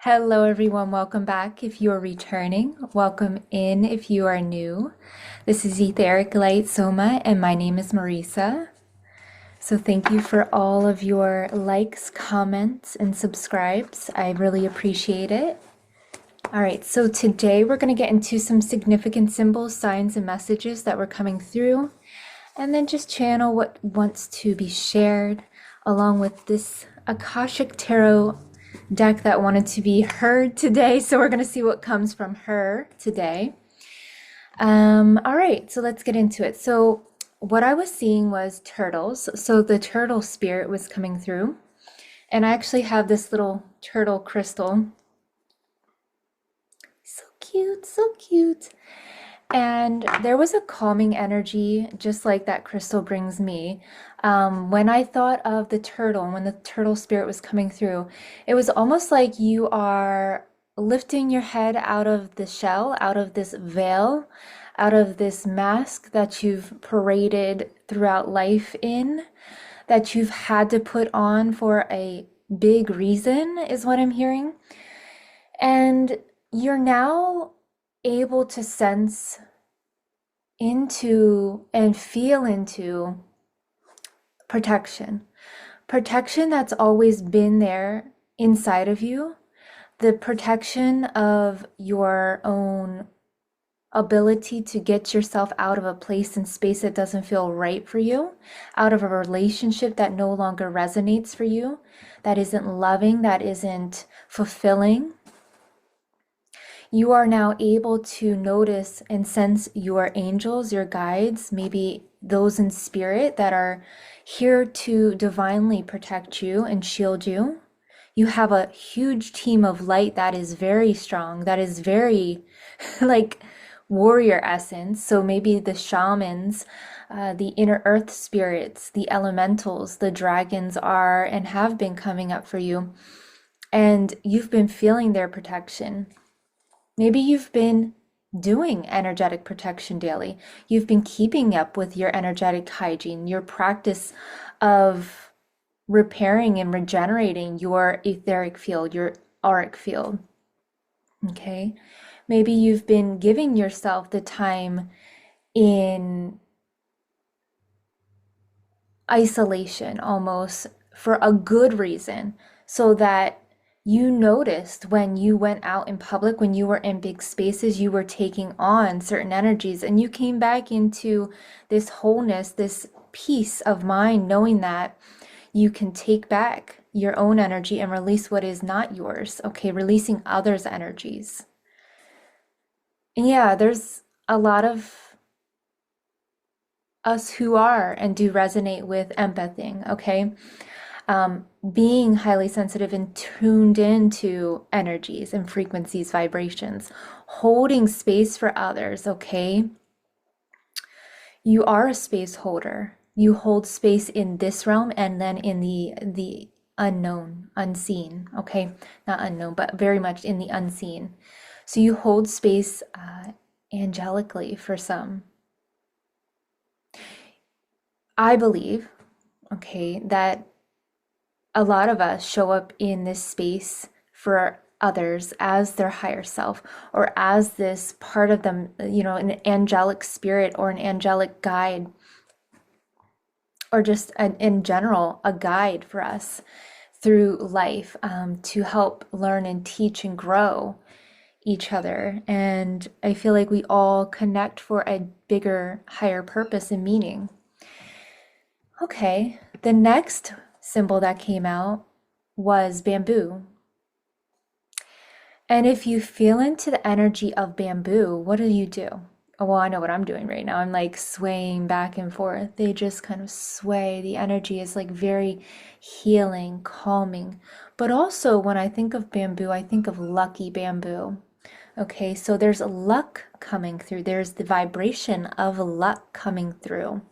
Hello, everyone. Welcome back if you are returning. Welcome in if you are new. This is Etheric Light Soma, and my name is Marisa. So, thank you for all of your likes, comments, and subscribes. I really appreciate it. All right, so today we're going to get into some significant symbols, signs, and messages that were coming through, and then just channel what wants to be shared along with this Akashic Tarot deck that wanted to be heard today. So we're going to see what comes from her today. All right, so let's get into it. So what I was seeing was turtles. So the turtle spirit was coming through. And I actually have this little turtle crystal. So cute, so cute. And there was a calming energy, just like that crystal brings me. When I thought of the turtle, when the turtle spirit was coming through, it was almost like you are lifting your head out of the shell, out of this veil, out of this mask that you've paraded throughout life in, that you've had to put on for a big reason, is what I'm hearing. And you're now able to sense into and feel into protection. Protection that's always been there inside of you. The protection of your own ability to get yourself out of a place and space that doesn't feel right for you, out of a relationship that no longer resonates for you, that isn't loving, that isn't fulfilling. You are now able to notice and sense your angels, your guides, maybe those in spirit that are here to divinely protect you and shield you. You have a huge team of light that is very strong, that is very like warrior essence. So maybe the shamans, the inner earth spirits, the elementals, the dragons are and have been coming up for you. And you've been feeling their protection. Maybe you've been doing energetic protection daily. You've been keeping up with your energetic hygiene, your practice of repairing and regenerating your etheric field, your auric field. Okay. Maybe you've been giving yourself the time in isolation almost for a good reason so that you noticed when you went out in public, when you were in big spaces, you were taking on certain energies and you came back into this wholeness, this peace of mind, knowing that you can take back your own energy and release what is not yours. Okay, releasing others' energies. And yeah, there's a lot of us who are and do resonate with empathing, okay? Being highly sensitive and tuned into energies and frequencies, vibrations, holding space for others, okay? You are a space holder. You hold space in this realm and then in the unknown, unseen, okay? Not unknown, but very much in the unseen. So you hold space angelically for some. I believe, okay, that a lot of us show up in this space for others as their higher self or as this part of them, an angelic spirit or an angelic guide or just in general, a guide for us through life to help learn and teach and grow each other. And I feel like we all connect for a bigger, higher purpose and meaning. Okay, the next symbol that came out was bamboo. And if you feel into the energy of bamboo, what do you do? Oh, well, I know what I'm doing right now. I'm like swaying back and forth. They just kind of sway. The energy is like very healing, calming. But also, when I think of bamboo, I think of lucky bamboo. Okay, so there's luck coming through. There's the vibration of luck coming through.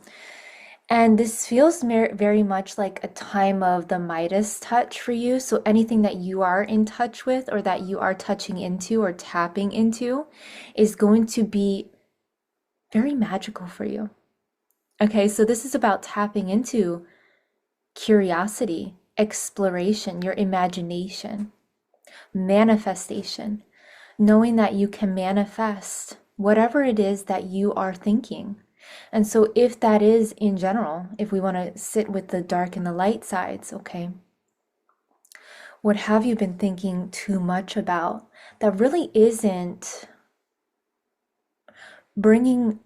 And this feels very much like a time of the Midas touch for you. So anything that you are in touch with or that you are touching into or tapping into is going to be very magical for you. Okay, so this is about tapping into curiosity, exploration, your imagination. manifestation, knowing that you can manifest whatever it is that you are thinking. And so, if that is in general, if we want to sit with the dark and the light sides, okay, what have you been thinking too much about that really isn't bringing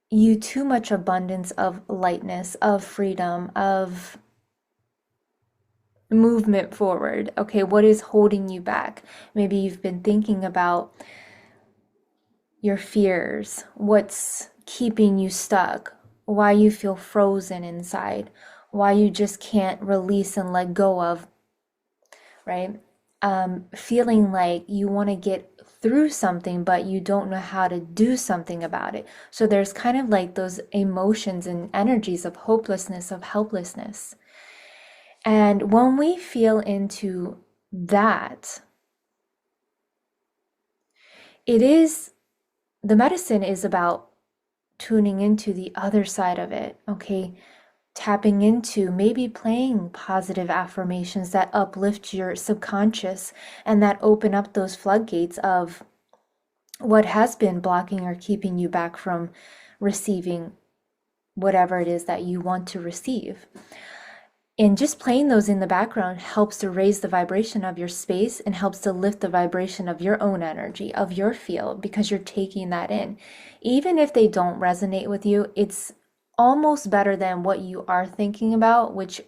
you too much abundance of lightness, of freedom, of movement forward? Okay, what is holding you back? Maybe you've been thinking about your fears, what's keeping you stuck, why you feel frozen inside, why you just can't release and let go of, right? Feeling like you want to get through something, but you don't know how to do something about it. So there's kind of like those emotions and energies of hopelessness, of helplessness. And when we feel into that, it is the medicine is about tuning into the other side of it, okay? Tapping into maybe playing positive affirmations that uplift your subconscious and that open up those floodgates of what has been blocking or keeping you back from receiving whatever it is that you want to receive. And just playing those in the background helps to raise the vibration of your space and helps to lift the vibration of your own energy, of your field, because you're taking that in. Even if they don't resonate with you, it's almost better than what you are thinking about, which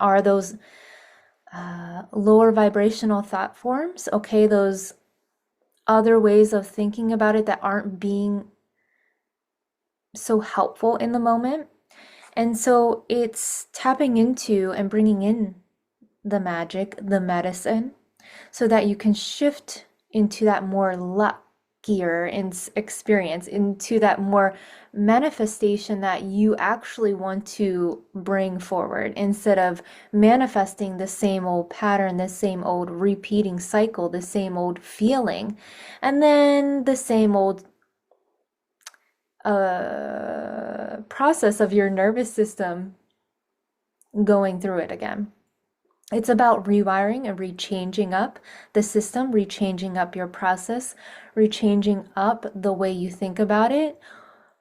are those lower vibrational thought forms, okay? Those other ways of thinking about it that aren't being so helpful in the moment. And so it's tapping into and bringing in the magic, the medicine, so that you can shift into that more luckier experience, into that more manifestation that you actually want to bring forward instead of manifesting the same old pattern, the same old repeating cycle, the same old feeling, and then the same old process of your nervous system going through it again. It's about rewiring and rechanging up the system, rechanging up your process, rechanging up the way you think about it.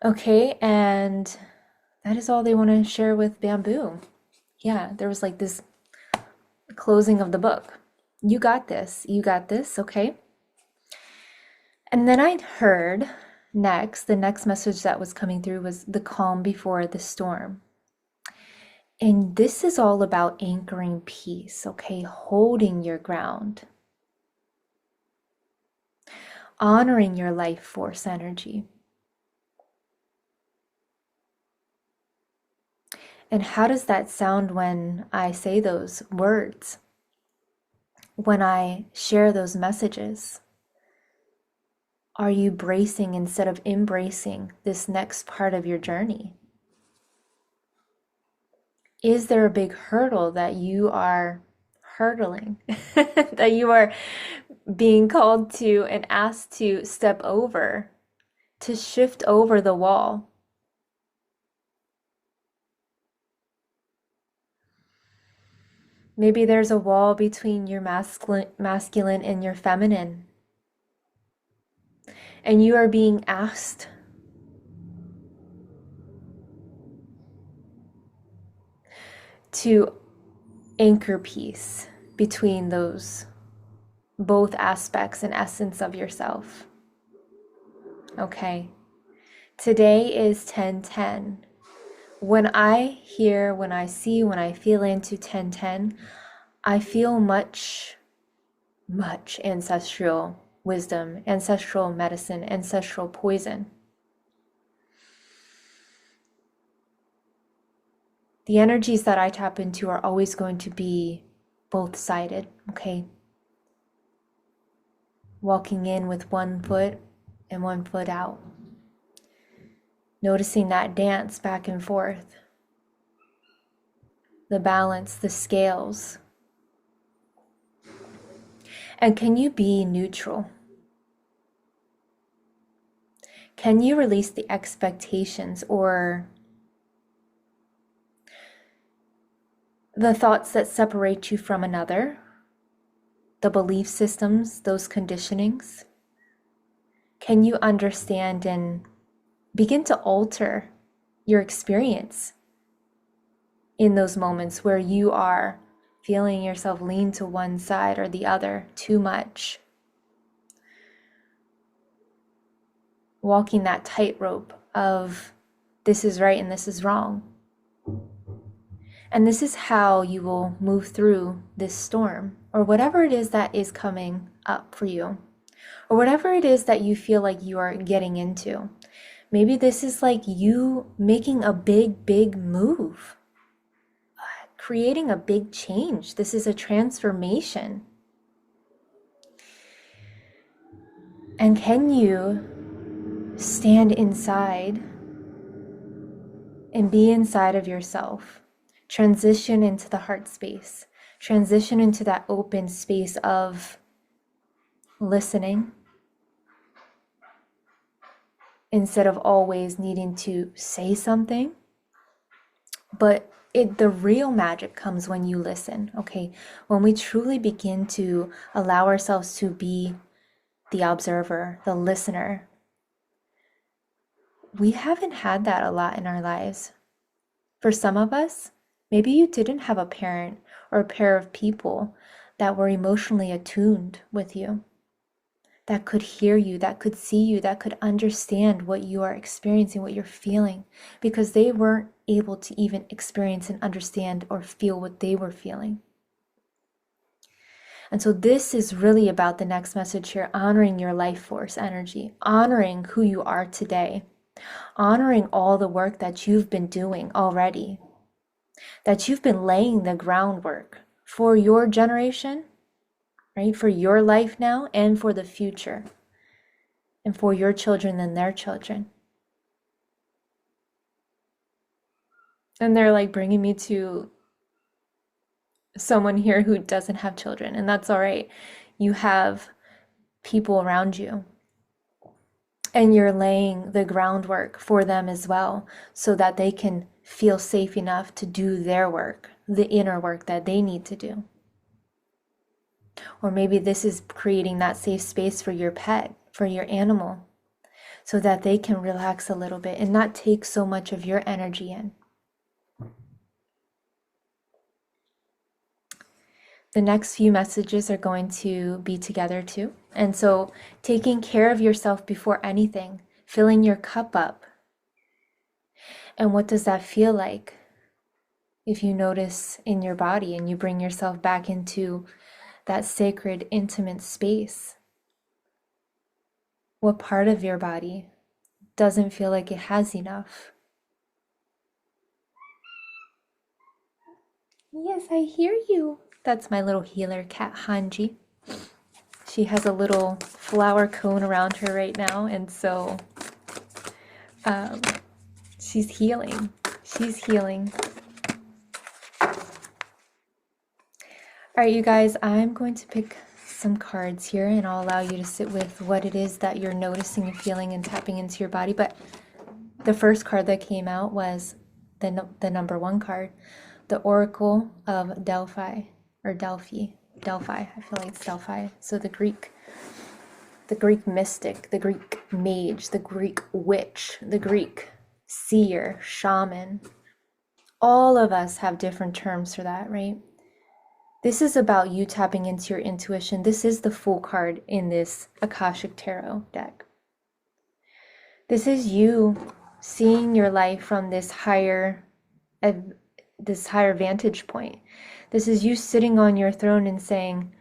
Okay, and that is all they want to share with bamboo. Yeah, there was like this closing of the book. You got this. You got this, okay? And then I heard the next message that was coming through was the calm before the storm. And this is all about anchoring peace, okay? Holding your ground, honoring your life force energy. And how does that sound when I say those words? When I share those messages? Are you bracing instead of embracing this next part of your journey? Is there a big hurdle that you are hurdling, that you are being called to and asked to step over, to shift over the wall? Maybe there's a wall between your masculine and your feminine, and you are being asked to anchor peace between those both aspects and essence of yourself. Okay. Today is 1010. When I hear, when I see, when I feel into 1010, I feel much ancestral wisdom, ancestral medicine, ancestral poison. The energies that I tap into are always going to be both-sided, okay? Walking in with one foot and one foot out. Noticing that dance back and forth. The balance, the scales. And can you be neutral? Can you release the expectations or the thoughts that separate you from another? the belief systems, those conditionings? Can you understand and begin to alter your experience in those moments where you are feeling yourself lean to one side or the other too much? Walking that tightrope of this is right and this is wrong. And this is how you will move through this storm or whatever it is that is coming up for you, or whatever it is that you feel like you are getting into. Maybe this is like you making a big move, creating a big change. This is a transformation. And can you stand inside and be inside of yourself? Transition into the heart space. Transition into that open space of listening instead of always needing to say something. But the real magic comes when you listen, okay? When we truly begin to allow ourselves to be the observer, the listener. We haven't had that a lot in our lives. For some of us, maybe you didn't have a parent or a pair of people that were emotionally attuned with you, that could hear you, that could see you, that could understand what you are experiencing, what you're feeling, because they weren't able to even experience and understand or feel what they were feeling. And so this is really about the next message here, honoring your life force energy, honoring who you are today, honoring all the work that you've been doing already, that you've been laying the groundwork for your generation, right? For your life now and for the future, and for your children and their children. And they're like bringing me to someone here who doesn't have children, and that's all right. You have people around you, and you're laying the groundwork for them as well, so that they can feel safe enough to do their work, the inner work that they need to do. Or maybe this is creating that safe space for your pet, for your animal, so that they can relax a little bit and not take so much of your energy in. The next few messages are going to be together too. And so taking care of yourself before anything, filling your cup up. And what does that feel like? If you notice in your body and you bring yourself back into that sacred, intimate space, what part of your body doesn't feel like it has enough? Yes, I hear you. That's my little healer cat, Hanji. She has a little flower cone around her right now, and so she's healing. She's healing. All right, you guys, I'm going to pick some cards here, and I'll allow you to sit with what it is that you're noticing and feeling and tapping into your body. But the first card that came out was the number one card, the Oracle of Delphi, or Delphi. I feel like it's Delphi. So the Greek mystic, the Greek mage, the Greek witch, the Greek seer, shaman. All of us have different terms for that, right? This is about you tapping into your intuition. This is the Fool card in this Akashic Tarot deck. This is you seeing your life from this higher vantage point. This is you sitting on your throne and saying,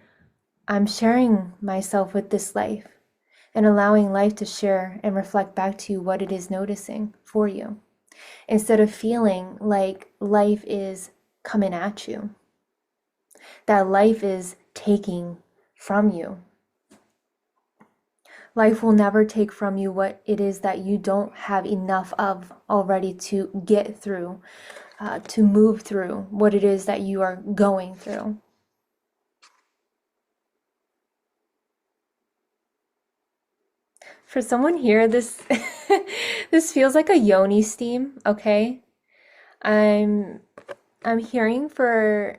I'm sharing myself with this life, and allowing life to share and reflect back to you what it is noticing for you, instead of feeling like life is coming at you, that life is taking from you. Life will never take from you what it is that you don't have enough of already to get through, to move through what it is that you are going through. For someone here, this this feels like a yoni steam, okay? I'm hearing for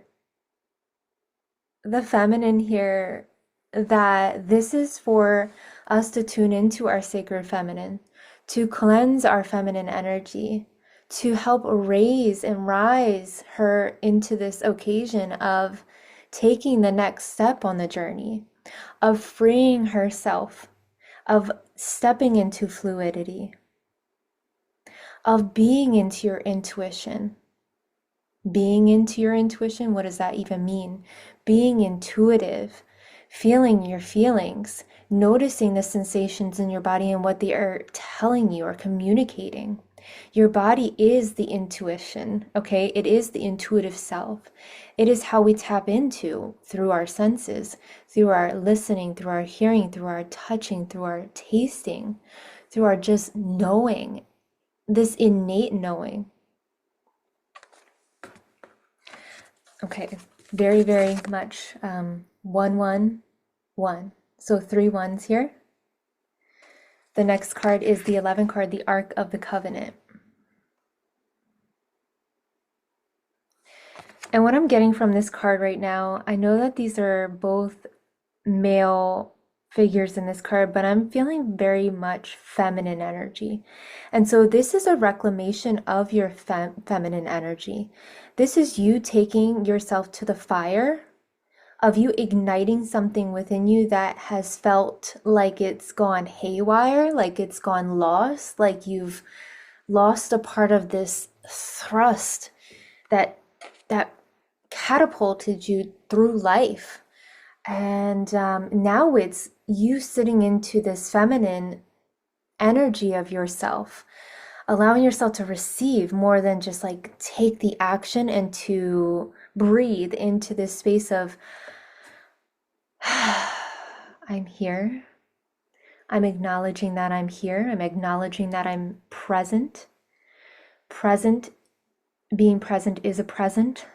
the feminine here, that this is for us to tune into our sacred feminine, to cleanse our feminine energy, to help raise and rise her into this occasion of taking the next step on the journey, of freeing herself, of stepping into fluidity, of being into your intuition. Being into your intuition, what does that even mean? Being intuitive, feeling your feelings, noticing the sensations in your body and what they are telling you or communicating. Your body is the intuition, okay? It is the intuitive self. It is how we tap into through our senses, through our listening, through our hearing, through our touching, through our tasting, through our just knowing, this innate knowing. Okay, very, very much 1, 1, 1. So 3 ones here. The next card is the 11 card, the Ark of the Covenant. And what I'm getting from this card right now, I know that these are both male figures in this card, but I'm feeling very much feminine energy. And so this is a reclamation of your feminine energy. This is you taking yourself to the fire, of you igniting something within you that has felt like it's gone haywire, like it's gone lost, like you've lost a part of this thrust that catapulted you through life. And now it's you sitting into this feminine energy of yourself, allowing yourself to receive more than just like take the action, and to breathe into this space of I'm here. I'm acknowledging that I'm here. I'm acknowledging that I'm present. Being present is a present.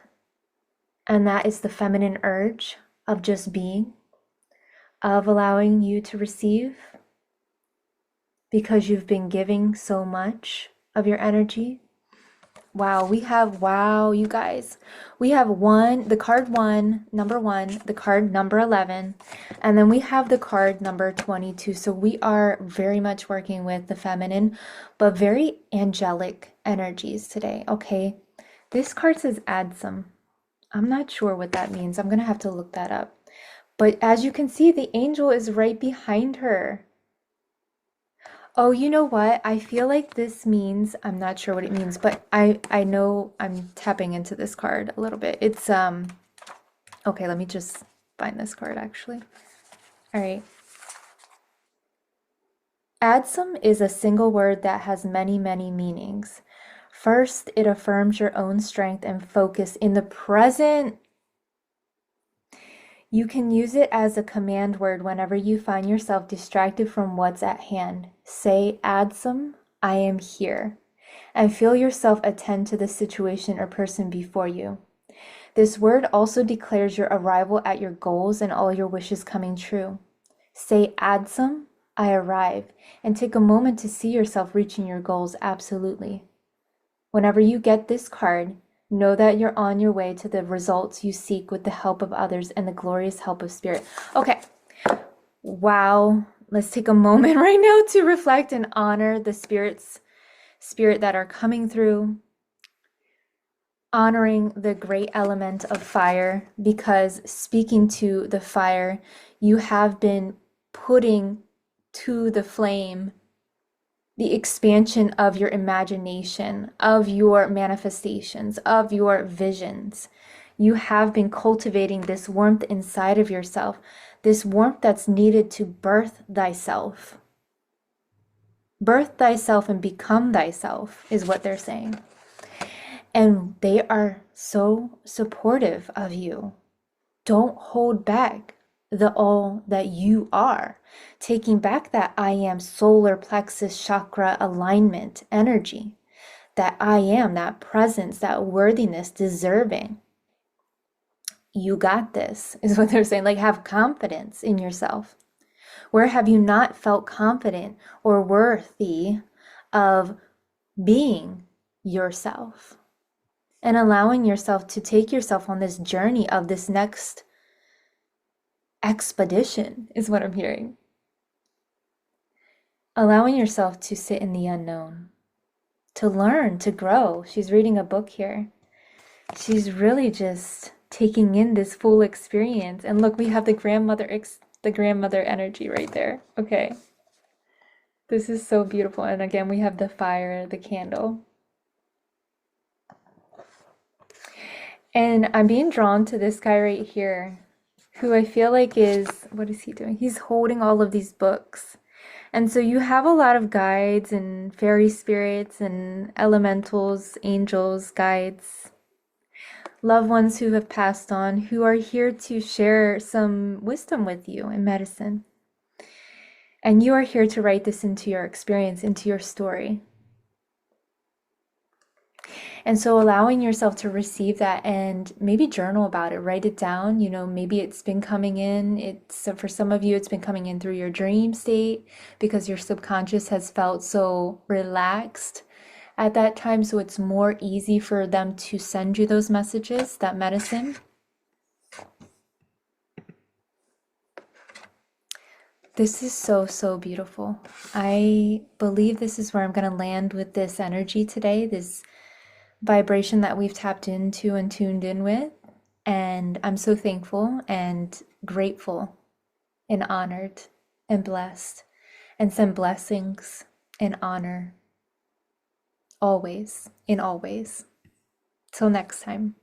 And that is the feminine urge of just being, of allowing you to receive, because you've been giving so much of your energy. Wow, you guys, we have the card number 1, the card number 11, and then we have the card number 22. So we are very much working with the feminine, but very angelic energies today, okay? This card says add some. I'm not sure what that means. I'm gonna have to look that up. But as you can see, the angel is right behind her. Oh, you know what? I feel like this means, I'm not sure what it means, but I know I'm tapping into this card a little bit. It's okay, let me just find this card actually. All right. Adsum is a single word that has many, many meanings. First, it affirms your own strength and focus in the present. You can use it as a command word whenever you find yourself distracted from what's at hand. Say, Adsum, I am here, and feel yourself attend to the situation or person before you. This word also declares your arrival at your goals and all your wishes coming true. Say, Adsum, I arrive, and take a moment to see yourself reaching your goals absolutely. Whenever you get this card, know that you're on your way to the results you seek with the help of others and the glorious help of Spirit. Okay, wow. Let's take a moment right now to reflect and honor the spirit that are coming through, honoring the great element of fire, because speaking to the fire, you have been putting to the flame the expansion of your imagination, of your manifestations, of your visions. You have been cultivating this warmth inside of yourself, this warmth that's needed to birth thyself. Birth thyself and become thyself is what they're saying. And they are so supportive of you. Don't hold back the all that you are. Taking back that I am solar plexus chakra alignment energy. That I am, that presence, that worthiness, deserving. You got this, is what they're saying. Like, have confidence in yourself. Where have you not felt confident or worthy of being yourself? And allowing yourself to take yourself on this journey of this next expedition, is what I'm hearing. Allowing yourself to sit in the unknown, to learn, to grow. She's reading a book here. She's really just taking in this full experience. And look, we have the grandmother energy right there. Okay. This is so beautiful. And again, we have the fire, the candle. And I'm being drawn to this guy right here, who I feel like what is he doing? He's holding all of these books. And so you have a lot of guides and fairy spirits and elementals, angels, guides, loved ones who have passed on, who are here to share some wisdom with you in medicine. And you are here to write this into your experience, into your story. And so allowing yourself to receive that and maybe journal about it, write it down. Maybe it's been coming in. For some of you, it's been coming in through your dream state because your subconscious has felt so relaxed at that time. So it's more easy for them to send you those messages, that medicine. This is so, so beautiful. I believe this is where I'm going to land with this energy today, this vibration that we've tapped into and tuned in with. And I'm so thankful and grateful and honored and blessed, and send blessings and honor always, in all ways. Till next time.